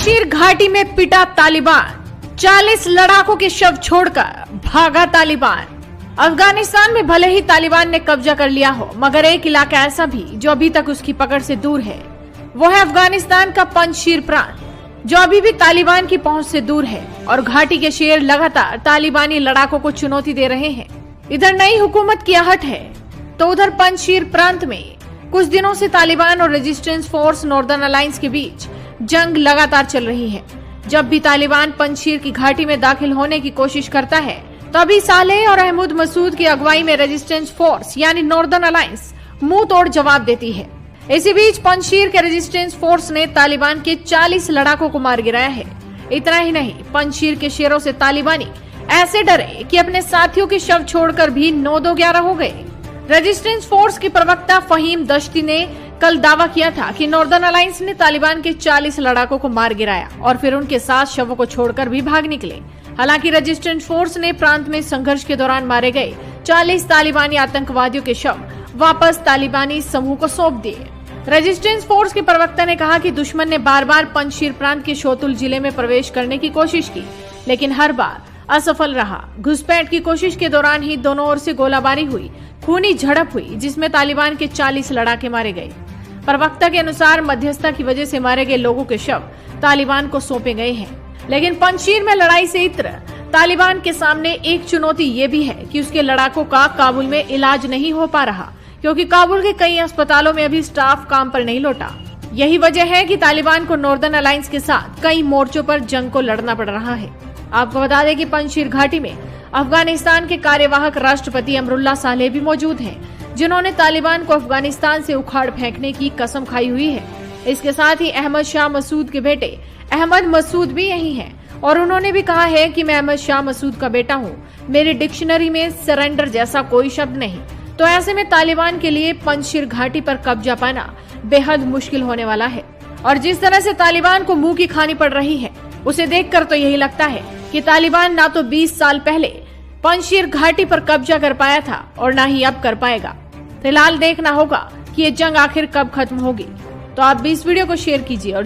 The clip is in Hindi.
पंजशीर घाटी में पिटा तालिबान, 40 लड़ाकों के शव छोड़कर भागा तालिबान। अफगानिस्तान में भले ही तालिबान ने कब्जा कर लिया हो, मगर एक इलाका ऐसा भी जो अभी तक उसकी पकड़ से दूर है, वो है अफगानिस्तान का पंजशीर प्रांत, जो अभी भी तालिबान की पहुंच से दूर है। और घाटी के शेर लगातार तालिबानी लड़ाकों को चुनौती दे रहे हैं। इधर नई हुकूमत की आहट है, तो उधर पंजशीर प्रांत में कुछ दिनों से तालिबान और रेजिस्टेंस फोर्स नॉर्दर्न अलायंस के बीच जंग लगातार चल रही है। जब भी तालिबान पंजशीर की घाटी में दाखिल होने की कोशिश करता है, तभी सालेह और अहमद मसूद की अगुवाई में रेजिस्टेंस फोर्स यानी नॉर्दर्न अलायंस मुंह तोड़ जवाब देती है। इसी बीच पंजशीर के रेजिस्टेंस फोर्स ने तालिबान के 40 लड़ाकों को मार गिराया है। इतना ही नहीं, पंजशीर के शेरों से तालिबानी ऐसे डरे कि अपने साथियों के शव छोड़कर भी 9-2-11 हो गए। रेजिस्टेंस फोर्स के प्रवक्ता फहीम दश्ती ने कल दावा किया था कि नॉर्दर्न अलायंस ने तालिबान के 40 लड़ाकों को मार गिराया और फिर उनके साथ शवों को छोड़कर भी भाग निकले। हालांकि रेजिस्टेंस फोर्स ने प्रांत में संघर्ष के दौरान मारे गए 40 तालिबानी आतंकवादियों के शव वापस तालिबानी समूह को सौंप दिए। रेजिस्टेंस फोर्स के प्रवक्ता ने कहा कि दुश्मन ने बार बार पंजशीर प्रांत के शोतुल जिले में प्रवेश करने की कोशिश की, लेकिन हर बार असफल रहा। घुसपैठ की कोशिश के दौरान ही दोनों ओर से गोलाबारी हुई, खूनी झड़प हुई, जिसमें तालिबान के 40 लड़ाके मारे गए। प्रवक्ता के अनुसार मध्यस्थता की वजह से मारे गए लोगों के शव तालिबान को सौंपे गए हैं। लेकिन पंजशीर में लड़ाई से इतर तालिबान के सामने एक चुनौती ये भी है कि उसके लड़ाकों का काबुल में इलाज नहीं हो पा रहा, क्योंकि काबुल के कई अस्पतालों में अभी स्टाफ काम पर नहीं लौटा। यही वजह है कि तालिबान को नॉर्दर्न अलायंस के साथ कई मोर्चों पर जंग को लड़ना पड़ रहा है। आपको बता दें कि पंजशीर घाटी में अफगानिस्तान के कार्यवाहक राष्ट्रपति अमरुल्लाह सालेह भी मौजूद हैं, जिन्होंने तालिबान को अफगानिस्तान से उखाड़ फेंकने की कसम खाई हुई है। इसके साथ ही अहमद शाह मसूद के बेटे अहमद मसूद भी यही हैं और उन्होंने भी कहा है कि मैं अहमद शाह मसूद का बेटा हूं, मेरी डिक्शनरी में सरेंडर जैसा कोई शब्द नहीं। तो ऐसे में तालिबान के लिए पंजशीर घाटी पर कब्जा पाना बेहद मुश्किल होने वाला है। और जिस तरह से तालिबान को मुंह की खानी पड़ रही है, उसे देखकर तो यही लगता है कि तालिबान ना तो 20 साल पहले पंजशीर घाटी पर कब्जा कर पाया था और ना ही अब कर पाएगा। फिलहाल देखना होगा कि ये जंग आखिर कब खत्म होगी। तो आप भी इस वीडियो को शेयर कीजिए और